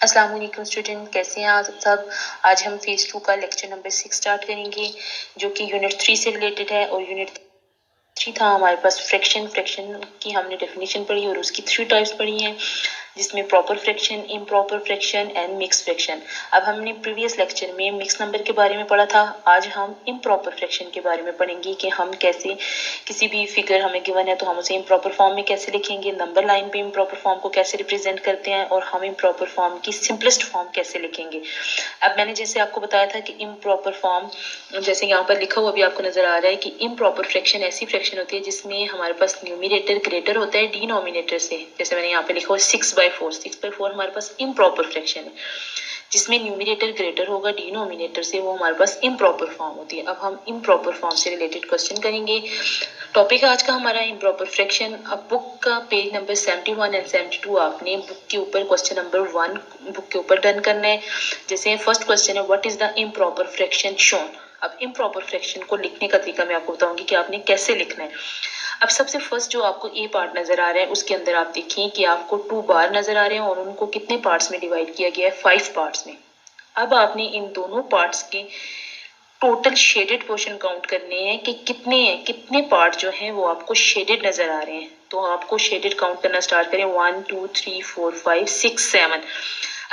अस्सलाम वालेकुम स्टूडेंट, कैसे हैं आप सब। आज हम फेज 2 का लेक्चर नंबर 6 स्टार्ट करेंगे जो कि यूनिट 3 से रिलेटेड है। और यूनिट 3 था हमारे पास फ्रैक्शन की हमने डेफिनेशन पढ़ी और उसकी 3 टाइप्स पढ़ी हैं, जिसमें proper fraction, improper fraction and mix fraction. अब हमने प्रीवियस लेक्चर में मिक्स नंबर के बारे में पढ़ा था। आज हम इम्प्रॉपर फ्रैक्शन के बारे में पढ़ेंगे कि हम कैसे किसी भी फिगर हमें गिवन है तो हम उसे इम्प्रॉपर फॉर्म में कैसे लिखेंगे, नंबर लाइन पे इम्प्रॉपर फॉर्म को कैसे रिप्रेजेंट करते हैं और हम इम्प्रॉपर फॉर्म की सिंपलेस्ट फॉर्म कैसे लिखेंगे। अब मैंने जैसे आपको बताया था कि इम्प्रॉपर फॉर्म जैसे यहाँ पर लिखा हुआ भी आपको नजर आ रहा है कि इम्प्रॉपर फ्रैक्शन ऐसी फ्रैक्शन होती है जिसमें हमारे पास न्यूमिनेटर ग्रेटर होता है डिनोमिनेटर से। जैसे मैंने यहाँ पे लिखा हुआ 6/4 हमारे पास इम्प्रॉपर फ्रैक्शन है, जिसमें न्यूमिनेटर ग्रेटर होगा डिनोमिनेटर से, वो हमारे पास इम्प्रॉपर फॉर्म होती है। अब हम इम्प्रॉपर फॉर्म से रिलेटेड क्वेश्चन करेंगे। टॉपिक आज का हमारा इम्प्रॉपर फ्रैक्शन। अब बुक का पेज नंबर 71 एंड 72 आपने बुक के ऊपर क्वेश्चन नंबर 1 बुक के ऊपर डन करना है। जैसे फर्स्ट क्वेश्चन है, what is the improper fraction shown. अब इम्प्रॉपर फ्रैक्शन को लिखने का तरीका मैं आपको बताऊंगी कि आपने कैसे लिखना है। अब सबसे फर्स्ट जो आपको ए पार्ट नजर आ रहा है उसके अंदर आप देखिए कि आपको 2 बार नजर आ रहे हैं और उनको कितने पार्ट्स में डिवाइड किया गया है, 5 पार्ट्स में। अब आपने इन दोनों पार्ट्स के टोटल शेडेड पोर्शन काउंट करने हैं कि कितने पार्ट जो हैं वो आपको शेडेड नजर आ रहे हैं। तो आपको शेडेड काउंट करना स्टार्ट करें, 1 2 3 4 5 6 7।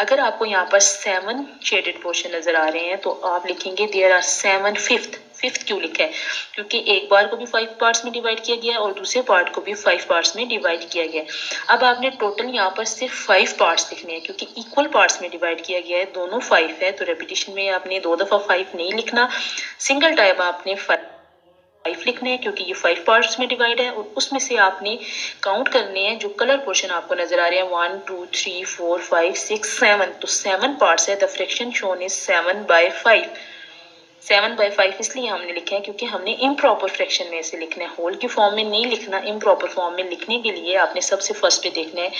अगर आपको यहाँ पर 7 शेडेड पोर्शन नजर आ रहे हैं तो आप लिखेंगे देयर आर 7 फिफ्थ क्यों लिखा है, क्योंकि एक बार को भी 5 पार्ट्स में डिवाइड किया गया है और दूसरे पार्ट को भी 5 पार्ट्स में डिवाइड किया गया है। अब आपने टोटल यहाँ पर सिर्फ 5 पार्ट्स लिखने हैं क्योंकि इक्वल पार्ट्स में डिवाइड किया गया है, दोनों 5 है। तो रेपिटेशन में आपने 2 दफा 5 नहीं लिखना, सिंगल टाइम आपने 5 लिखने हैं क्योंकि ये 5 पार्ट्स में डिवाइड है। और उसमें से आपने काउंट करने हैं जो कलर पोर्शन आपको नजर आ रहे हैं, 1 2 3 4 5 6 7। तो 7 पार्ट्स है। The fraction shown is 7/5। 7/5 इसलिए हमने लिखे हैं क्योंकि हमने इम्प्रॉपर फ्रैक्शन में इसे लिखना है, होल की फॉर्म में नहीं लिखना। इम्प्रॉपर फॉर्म में लिखने के लिए आपने सबसे फर्स्ट पे देखना है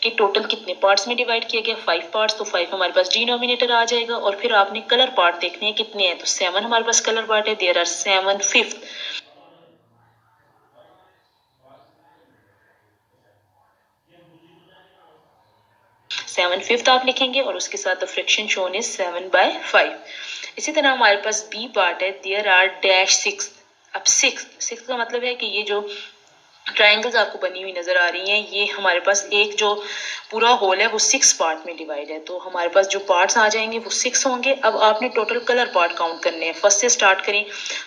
कि टोटल कितने पार्ट्स में डिवाइड किया गया, 5 पार्ट्स। तो 5 हमारे पास डिनोमिनेटर आ जाएगा और फिर आपने कलर पार्ट देखने हैं कितने हैं। तो 7 हमारे पास कलर पार्ट है, देयर आर 7 फिफ्थ। 7 फिफ्थ आप लिखेंगे और उसके साथ द फ्रैक्शन शोन इज 7/5। इसी तरह हमारे पास बी पार्ट है, देयर आर डैश 6। अब सिक्स का मतलब है कि ये जो ट्रायंगल्स आपको बनी हुई नजर आ रही हैं, ये हमारे पास एक जो पूरा होल है वो 6 पार्ट में डिवाइड है। तो हमारे पास जो पार्ट्स आ जाएंगे वो 6 होंगे। अब आपने टोटल कलर पार्ट काउंट करने हैं। फर्स्ट से स्टार्ट करें,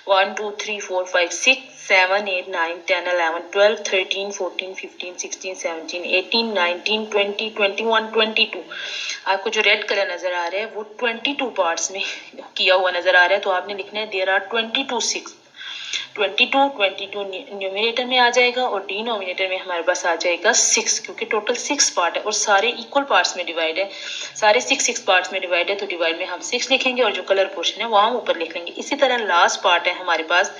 1 2 3 4 5 6 7 8 9 10 11 12 13 14 15 16 17 18 19 20 21 22। आपको जो रेड कलर नजर आ रहा है वो 22 पार्ट्स में किया हुआ नजर आ रहा है। तो आपने लिखना है देयर आर 22 न्यूमिनेटर में आ जाएगा और डिनोमिनेटर में हमारे पास आ जाएगा 6, क्योंकि टोटल 6 पार्ट है और सारे इक्वल पार्ट्स में डिवाइड है। सारे 6 पार्ट्स में डिवाइड है तो डिवाइड में हम 6 लिखेंगे और जो कलर पोर्शन है वो हम ऊपर लिख लेंगे। इसी तरह लास्ट पार्ट है हमारे पास।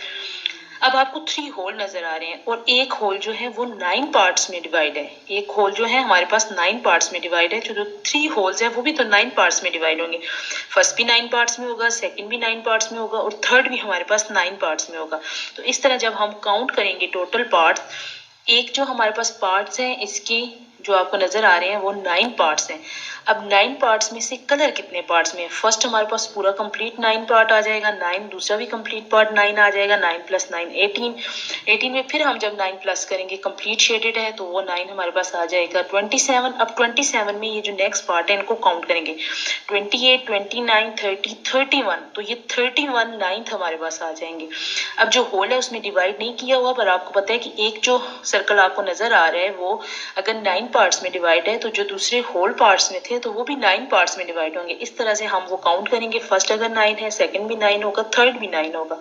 अब आपको 3 होल नजर आ रहे हैं और एक होल जो है वो 9 पार्ट्स में डिवाइड है। एक होल जो है हमारे पास 9 पार्ट्स में डिवाइड है। जो 3 होल्स है वो भी तो 9 पार्ट्स में डिवाइड होंगे। फर्स्ट भी 9 पार्ट्स में होगा, सेकंड भी 9 पार्ट्स में होगा और थर्ड भी हमारे पास 9 पार्ट्स में होगा। तो इस तरह जब हम काउंट करेंगे टोटल पार्ट्स, एक जो हमारे पास पार्ट्स हैं इसकी जो आपको नजर आ रहे हैं वो 9 पार्ट्स हैं। अब 9 पार्ट्स में से कलर कितने पार्ट्स में है, फर्स्ट हमारे पास पूरा कंप्लीट 9 पार्ट आ जाएगा, 9 दूसरा भी कंप्लीट पार्ट 9 आ जाएगा, 9 + 9 18। 18 में फिर हम जब 9 प्लस करेंगे कंप्लीट शेडेड है तो वो 9 हमारे पास आ जाएगा 27। अब 27 में ये जो नेक्स्ट पार्ट है इनको काउंट करेंगे, 28 29 30 31। तो ये 31 9th हमारे पास आ जाएंगे। अब जो होल है उसमें डिवाइड नहीं किया हुआ, पर आपको पता है कि एक जो सर्कल आपको नजर आ रहा है वो अगर 9 पार्ट्स में डिवाइड है तो जो दूसरे होल पार्ट्स में थे तो वो भी 9 पार्ट्स में डिवाइड होंगे। इस तरह से हम वो काउंट करेंगे, फर्स्ट अगर 9 है, सेकंड भी 9 होगा, थर्ड भी 9 होगा।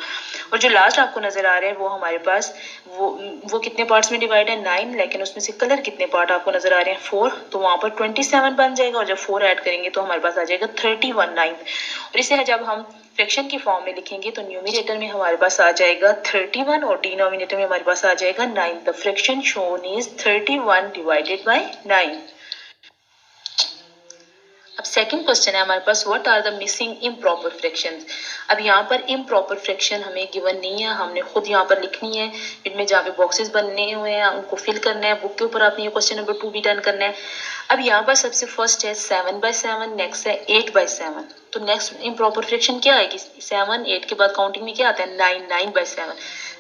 और जो लास्ट आपको नजर आ रहा है वो हमारे पास वो कितने पार्ट्स में डिवाइड है, 9, लेकिन उसमें से कलर कितने पार्ट आपको नजर आ रहे हैं, 4। तो वहां पर 27 बन जाएगा और जब 4 ऐड करेंगे तो हमारे पास आ जाएगा 31 9th। और इसे जब हम फ्रैक्शन की फॉर्म में लिखेंगे तो न्यूमिनेटर में हमारे पास आ जाएगा 31 और डिनोमिनेटर में हमारे पास आ जाएगा 9। The fraction shown is 31 / 9। अब सेकंड क्वेश्चन है हमारे पास, what are the missing improper fractions. अब यहाँ पर इम्प्रॉपर फ्रैक्शन हमें गिवन नहीं है, हमने खुद यहाँ पर लिखनी है। इनमें जहाँ पे बॉक्सेस बनने हुए हैं उनको फिल करना है। बुक के ऊपर आपने ये क्वेश्चन नंबर 2 भी डन करना है। अब यहाँ पर सबसे फर्स्ट है 7/7, नेक्स्ट है 8/7। तो नेक्स्ट इम्प्रॉपर फ्रैक्शन क्या आएगी, 7 8 के बाद काउंटिंग में क्या आता है 9, 9/7।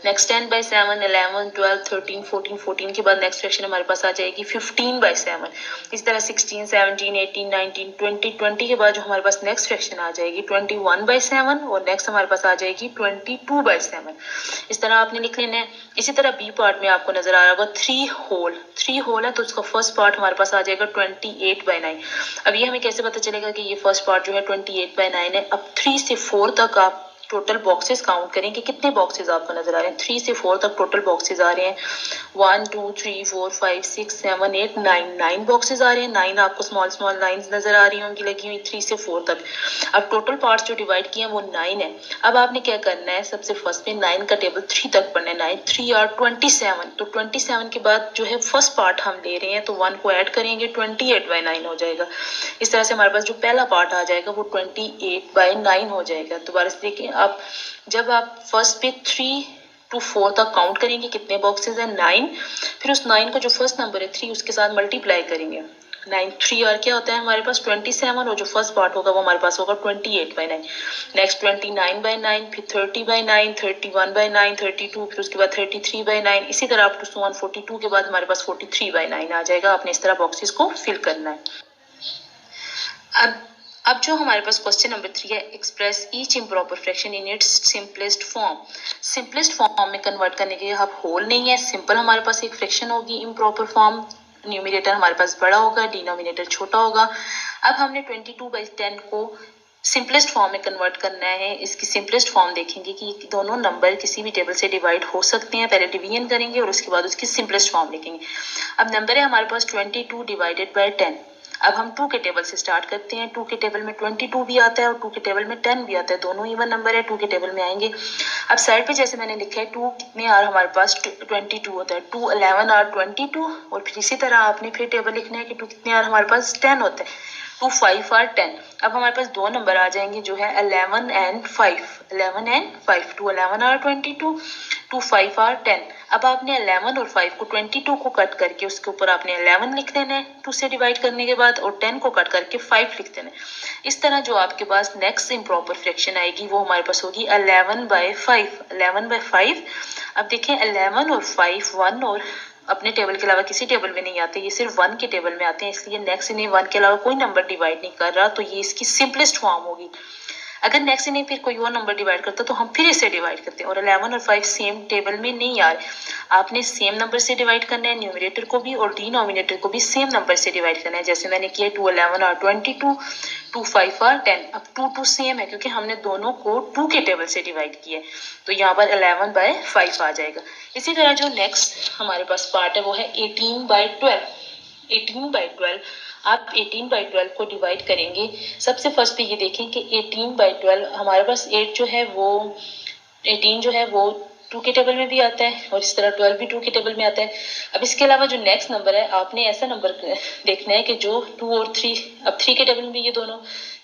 नेक्स्ट 10/7, 11, 12, 13, 14, 14 के बाद नेक्स्ट फ्रैक्शन हमारे पास आ जाएगी 15/7। इस तरह 16, 17, 18, 19, 20, 20 के बाद जो हमारे पास नेक्स्ट फ्रैक्शन आ जाएगी 21/7 और नेक्स्ट हमारे पास आ जाएगी 22/7। इस तरह आपने लिख लेना है। इसी तरह बी पार्ट में आपको नजर आ रहा होगा 3 होल, 3 होल है तो उसका फर्स्ट पार्ट हमारे पास आ जाएगा 28/9। अब ये हमें कैसे पता चलेगा कि ये फर्स्ट पार्ट जो है 28/9 है। अब 3 से 4 तक आप टोटल बॉक्सेस काउंट करें कि कितने बॉक्सेस आपको नजर आ रहे हैं। 3 से 4 तक टोटल बॉक्सेस आ रहे हैं 1 2 3 4 5 6 7 8 9, 9 बॉक्सेस आ रहे हैं। 9 आपको स्मॉल स्मॉल लाइंस नजर आ रही होंगी लगी हुई 3 से 4 तक। अब टोटल पार्ट्स जो डिवाइड किए हैं वो 9 है। अब आपने क्या करना है, सबसे फर्स्ट में 9 का टेबल 3 तक पढ़ना है। 9 3 और 27, तो 27 के बाद जो है फर्स्ट पार्ट हम ले रहे हैं तो 1 को ऐड करेंगे 28/9 हो जाएगा। इस तरह से हमारे पास जो पहला पार्ट आ जाएगा वो 28/9 हो जाएगा। दोबारा से देखिए, आप जब आप फर्स्ट पे 3 to 4 तक काउंट करेंगे कितने बॉक्सेस हैं 9, फिर उस 9 का जो फर्स्ट नंबर है 3 उसके साथ मल्टीप्लाई करेंगे। 9 3 और क्या होता है हमारे पास 27 और जो फर्स्ट पार्ट होगा वो हमारे पास होगा 28/9। नेक्स्ट 29/9, फिर 30/9, 31/9, 32, फिर उसके बाद 33/9, इसी तरह अप टू 142 के बाद हमारे पास 43/9 आ जाएगा। आपने इस तरह बॉक्सेस को फिल करना है। अब जो हमारे पास क्वेश्चन नंबर 3 है, express each improper fraction in its simplest form. Simplest form में कन्वर्ट करने के लिए अब होल नहीं है, सिंपल हमारे पास एक फ्रैक्शन होगी इम्प्रॉपर फॉर्म। न्यूमिनेटर हमारे पास बड़ा होगा, डिनोमिनेटर छोटा होगा। अब हमने 22/10 को सिंपलेस्ट फॉर्म में कन्वर्ट करना है। इसकी सिंपलेस्ट फॉर्म देखेंगे कि दोनों नंबर किसी भी टेबल से डिवाइड हो सकते हैं। पहले डिवीजन करेंगे और उसके बाद उसकी सिंपलेस्ट फॉर्म लिखेंगे। अब नंबर है हमारे पास 22/10। अब हम 2 के टेबल से स्टार्ट करते हैं। 2 के टेबल में 22 भी आता है और 2 के टेबल में 10 भी आता है, दोनों इवन नंबर है, 2 के टेबल में आएंगे। अब साइड पे जैसे मैंने लिखा है 2 कितने आर हमारे पास 22 होता है, 2 11 आर 22। और फिर इसी तरह आपने फिर टेबल लिखना है कि 2 कितने आर हमारे पास 10 होता है, 2 5 आर 10। अब हमारे पास दो नंबर आ जाएंगे जो है 11 एंड 5, 11 एंड 5, 2 11 आर 22, 2 5 आर 10। अब आपने 11 और 5 को 22 को कट करके उसके ऊपर आपने 11 लिख देना है 2 से डिवाइड करने के बाद, और 10 को कट करके 5 लिख देना है। इस तरह जो आपके पास नेक्स्ट इम्प्रॉपर फ्रैक्शन आएगी वो हमारे पास होगी 11/5, 11/5। अब देखें 11 और 5 1 और अपने टेबल के अलावा किसी टेबल में नहीं आते, ये सिर्फ 1 के टेबल में आते हैं, इसलिए नेक्स्ट इन्हें 1 के अलावा कोई नंबर डिवाइड नहीं कर रहा, तो ये इसकी सिंपलेस्ट फॉर्म होगी। अगर नेक्स्ट इन्हें फिर कोई और नंबर डिवाइड करता तो हम फिर इसे डिवाइड करते हैं। और 11 और 5 सेम टेबल में नहीं आ रहे, आपने सेम नंबर से डिवाइड करना है, न्यूमरेटर को भी और डिनोमिनेटर को भी सेम नंबर से डिवाइड करना है। जैसे मैंने किया 2 11 और 22, 2 5 और 10। अब 2 2 सेम है क्योंकि हमने दोनों को 2 के टेबल से डिवाइड किया है, तो यहाँ पर 11/5 आ जाएगा। इसी तरह जो नेक्स्ट हमारे पास पार्ट है वो है 18/12। 18/12 आप 18/12 को डिवाइड करेंगे। सबसे फर्स्ट पे ये देखें कि 18/12 हमारे पास 8 जो है वो 18 जो है वो 2 के टेबल में भी आता है और इस तरह 12 भी 2 के टेबल में आता है। अब इसके अलावा जो नेक्स्ट नंबर है आपने ऐसा नंबर देखना है कि जो 2 और 3, अब 3 के टेबल में भी ये दोनों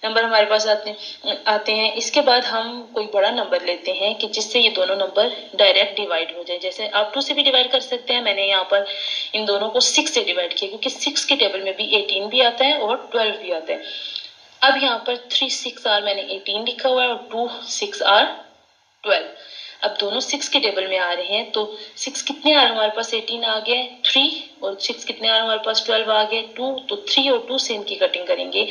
नंबर हमारे पास आते हैं। इसके बाद हम कोई बड़ा नंबर लेते हैं कि जिससे ये दोनों नंबर डायरेक्ट डिवाइड हो जाए। जैसे आप 2 से भी डिवाइड कर सकते हैं, मैंने यहाँ पर इन दोनों को 6 से डिवाइड किया क्योंकि 6 के टेबल में भी 18 भी आता है और 12 भी आता है। अब यहाँ पर 3 6 आर मैंने 18 लिखा हुआ है और 2 6 आर 12। अब दोनों 6 के टेबल में आ रहे हैं, तो 6 कितने आर हमारे पास 18 आ गए 3, और 6 कितने आर हमारे पास 12 आ गए 2। तो 3 और 2 से इनकी कटिंग करेंगे।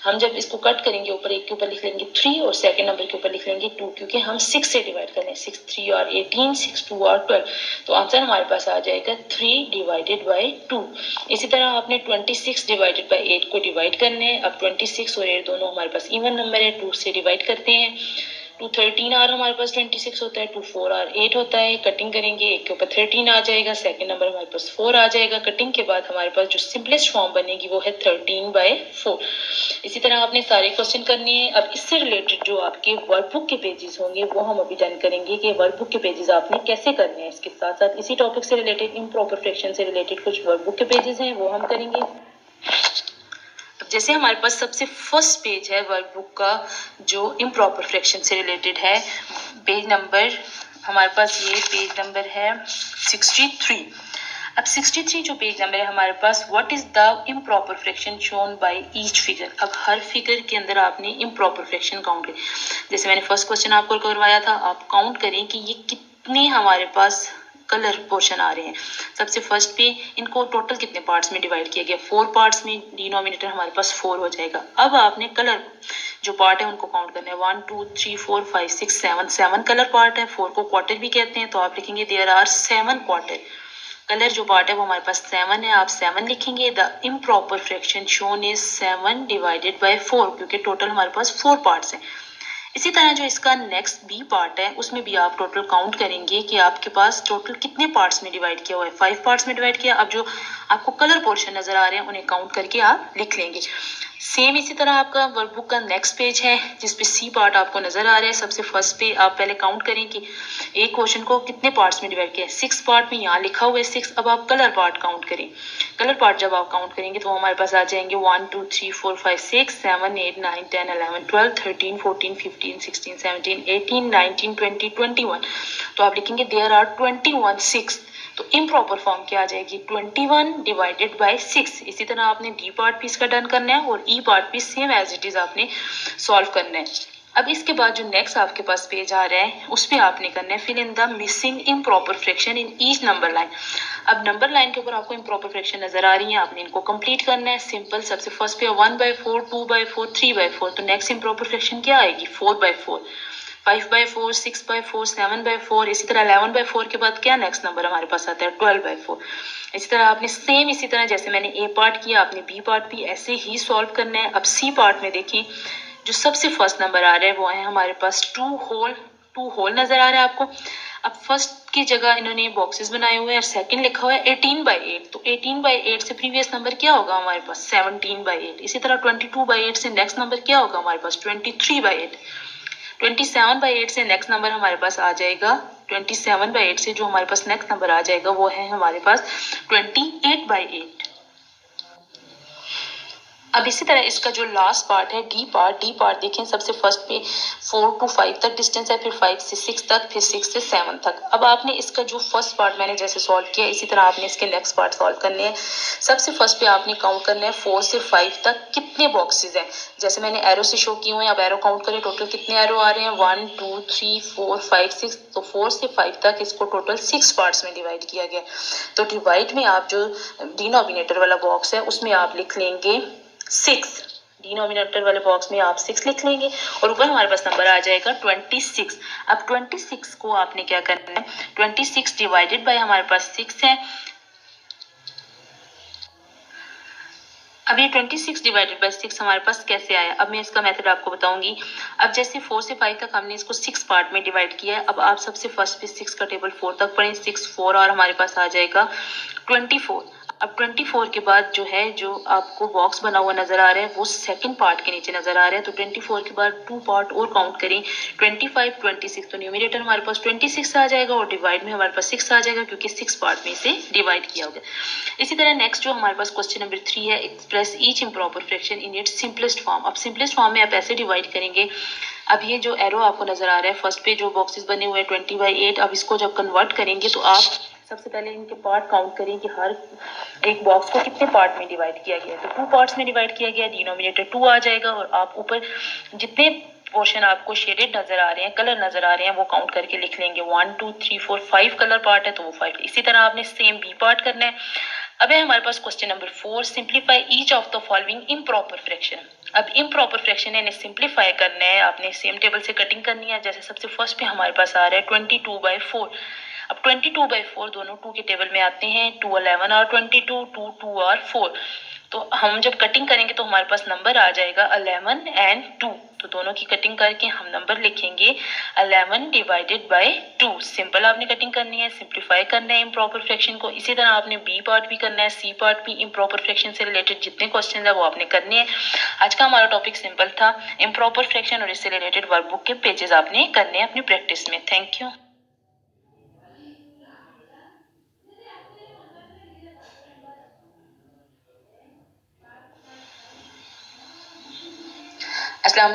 हम जब इसको कट करेंगे ऊपर एक के ऊपर लिख लेंगे 3 और सेकंड नंबर के ऊपर लिख लेंगे 2, क्योंकि हम 6 से डिवाइड कर रहे हैं। 6 3 और 18, 6 2 और 12, तो आंसर हमारे पास आ जाएगा 3/2। इसी तरह आपने 26/8 को डिवाइड करना है। अब 26 और 8 दोनों हमारे पास इवन नंबर है, 2 से डिवाइड करते हैं। 2 13 आर हमारे पास 26 होता है, 2 4 आर 8 होता है। कटिंग करेंगे एक के ऊपर 13 आ जाएगा, सेकंड नंबर हमारे पास 4 आ जाएगा। कटिंग के बाद हमारे पास जो सिंपलेस्ट फॉर्म बनेगी वो है 13/4। इसी तरह आपने सारे क्वेश्चन करने हैं। अब इससे रिलेटेड जो आपके वर्कबुक के पेजेस होंगे वो हम अभी डन करेंगे कि वर्कबुक के पेजेस आपने कैसे करने हैं। इसके साथ साथ इसी टॉपिक से रिलेटेड इम्प्रॉपर फ्रैक्शन से रिलेटेड कुछ वर्कबुक के पेजेस हैं वो हम करेंगे। जैसे हमारे पास सबसे फर्स्ट पेज है वर्कबुक का जो इम्प्रॉपर फ्रैक्शन से रिलेटेड है, पेज नंबर हमारे पास ये पेज नंबर है 63। अब 63 जो पेज नंबर है हमारे पास, what is the improper fraction shown by each figure. अब हर फिगर के अंदर आपने इम्प्रॉपर फ्रैक्शन काउंट करें। जैसे मैंने फर्स्ट क्वेश्चन आपको करवाया था, आप काउंट करें कि ये कितने हमारे पास कलर पोर्शन आ रहे हैं। सबसे फर्स्ट पे इनको टोटल कितने पार्ट्स में डिवाइड किया गया, 4 पार्ट्स में, डिनोमिनेटर हमारे पास 4 हो जाएगा। अब आपने कलर जो पार्ट है उनको काउंट करना है, 1 2 3 4 5 6 7, 7 कलर पार्ट है, 4 को क्वार्टर भी कहते हैं, तो आप लिखेंगे देयर आर 7 क्वार्टर। कलर जो पार्ट है वो हमारे पास 7 है, आप 7 लिखेंगे। The improper fraction shown is 7 divided by 4, क्योंकि टोटल हमारे पास 4 पार्ट्स हैं। इसी तरह जो इसका नेक्स्ट बी पार्ट है उसमें भी आप टोटल काउंट करेंगे कि आपके पास टोटल कितने पार्ट्स में डिवाइड किया हुआ है, 5 पार्ट्स में डिवाइड किया। अब जो आपको कलर पोर्शन नजर आ रहे हैं उन्हें काउंट करके आप लिख लेंगे। सेम इसी तरह आपका वर्कबुक का नेक्स्ट पेज है जिसपे सी पार्ट आपको नजर आ रहा है। सबसे फर्स्ट पे आप पहले काउंट करें कि एक क्वेश्चन को कितने पार्ट्स में डिवाइड किया है, 6 पार्ट में, यहाँ लिखा हुआ है 6। अब आप कलर पार्ट काउंट करें। कलर पार्ट जब आप काउंट करेंगे तो हमारे पास आ जाएंगे 1 2 3 4 5 6 7 8 9 10 11 12 13 14 15 16 17 18 19 20 21। तो आप लिखेंगे देयर आर 21 6। तो इम्प्रॉपर फॉर्म क्या आ जाएगी, 21 डिवाइडेड बाय 6। इसी तरह आपने डी पार्ट भी इसका डन करना है और ई पार्ट भी सेम एज इट इज आपने सॉल्व करना है। अब इसके बाद जो नेक्स्ट आपके पास पेज आ रहा है उस पे आपने करना है fill in the missing improper fraction in each number line. अब नंबर लाइन के ऊपर आपको इम्प्रॉपर फ्रैक्शन नजर आ रही है, आपने इनको कंप्लीट करना है। सिंपल, सबसे फर्स्ट पे 1/4 2/4 3/4, तो नेक्स्ट इम्प्रॉपर फ्रैक्शन क्या आएगी, 4/4 5/4 6/4 7/4। इसी तरह 11/4 के बाद क्या नेक्स्ट नंबर हमारे पास आता है, 12/4। इसी तरह आपने सेम इसी तरह जैसे मैंने ए पार्ट किया आपने बी पार्ट भी ऐसे ही सॉल्व करना है। अब सी पार्ट में देखें जो सबसे फर्स्ट नंबर आ रहा है वो है हमारे पास 2 होल नजर आ रहा है आपको। अब फर्स्ट की जगह इन्होंने बॉक्सेस बनाए हुए हैं और सेकंड लिखा हुआ है 18/8, तो 18/8 से प्रीवियस नंबर क्या होगा हमारे पास, 17/8। इसी तरह 22/8 से नेक्स्ट नंबर क्या होगा हमारे पास, 23/8। 27/8 से नेक्स्ट नंबर हमारे पास आ जाएगा, 27/8 से जो हमारे पास नेक्स्ट नंबर आ जाएगा वो है हमारे पास 28/8। अब इसी तरह इसका जो लास्ट पार्ट है डी पार्ट देखें, सबसे फर्स्ट पे 4 to 5 तक डिस्टेंस है, फिर 5 से 6 तक, फिर 6 से 7 तक। अब आपने इसका जो फर्स्ट पार्ट मैंने जैसे सॉल्व किया इसी तरह आपने इसके नेक्स्ट पार्ट सॉल्व करने हैं। सबसे फर्स्ट पे आपने काउंट करना है 4 से 5 तक कितने बॉक्सेस हैं। जैसे मैंने एरो से शो किए हुए हैं, अब एरो काउंट करें टोटल कितने एरो आ रहे हैं, 1 2 3 4 5 6। तो 4 से 5 तक इसको टोटल 6 पार्ट्स में डिवाइड किया गया। तो डिवाइड में आप जो डिनोमिनेटर वाला बॉक्स है उसमें आप लिख लेंगे 6। डिनोमिनेटर वाले बॉक्स में आप 6 लिख लेंगे और ऊपर हमारे पास नंबर आ जाएगा 26। अब 26 को आपने क्या करना है, 26 डिवाइडेड बाय हमारे पास 6 है। अब ये 26 डिवाइडेड बाय 6 हमारे पास कैसे आया, अब मैं इसका मेथड आपको बताऊंगी। अब जैसे 4 से 5 तक हमने इसको 6 पार्ट में डिवाइड किया है। अब आप सबसे फर्स्ट पे 6 का टेबल 4 तक पढ़ें, 6 4 और हमारे पास आ जाएगा 24। अब 24 के बाद जो है जो आपको बॉक्स बना हुआ नजर आ रहा है वो सेकंड पार्ट के नीचे नजर आ रहा है। तो 24 के बाद 2 पार्ट और काउंट करें, 25 26। तो न्यूमरेटर हमारे पास 26 आ जाएगा और डिवाइड में हमारे पास 6 आ जाएगा क्योंकि 6 पार्ट में इसे डिवाइड किया होगा। इसी तरह नेक्स्ट जो हमारे पास क्वेश्चन नंबर 3 है, express each improper fraction in its simplest form. अब सिंपलेस्ट फॉर्म में आप ऐसे डिवाइड करेंगे। अब ये जो एरो आपको नजर आ रहा है फर्स्ट पे जो बॉक्सेस बने हुए हैं 20/8, अब इसको जब कन्वर्ट करेंगे तो आप सबसे पहले इनके पार्ट काउंट करें कि हर एक बॉक्स को कितने पार्ट में डिवाइड किया गया है। तो 2 पार्ट्स में डिवाइड किया गया, डिनोमिनेटर 2 आ जाएगा और आप ऊपर जितने पोर्शन आपको शेडेड नजर आ रहे हैं, कलर नजर आ रहे हैं, वो काउंट करके लिख लेंगे। 1 2 3 4 5 कलर पार्ट है तो वो 5। इसी तरह आपने सेम बी पार्ट करना है। अब है हमारे पास question number 4, simplify each of the following improper fraction. अब इम्प्रॉपर फ्रैक्शन है, सिंप्लीफाई करना है, आपने सेम टेबल से कटिंग करनी है। जैसे सबसे फर्स्ट पे हमारे पास आ रहा है 22/4। अब 22/4 दोनों 2 के टेबल में आते हैं, 2 11 और 22, 2 2 और 4। तो हम जब कटिंग करेंगे तो हमारे पास नंबर आ जाएगा 11 एंड 2। तो दोनों की कटिंग करके हम नंबर लिखेंगे 11 डिवाइडेड बाय 2। सिंपल आपने कटिंग करनी है, सिंप्लीफाई करना है इम्प्रॉपर फ्रैक्शन को। इसी तरह आपने बी पार्ट भी करना है, सी पार्ट भी, इम्प्रॉपर फ्रैक्शन से रिलेटेड जितने क्वेश्चन है वो आपने करने हैं। आज का हमारा टॉपिक सिंपल था, इम्प्रॉपर फ्रैक्शन और इससे रिलेटेड वर्कबुक के पेजेस आपने करने हैं अपनी प्रैक्टिस में। Thank you. अस्सलाम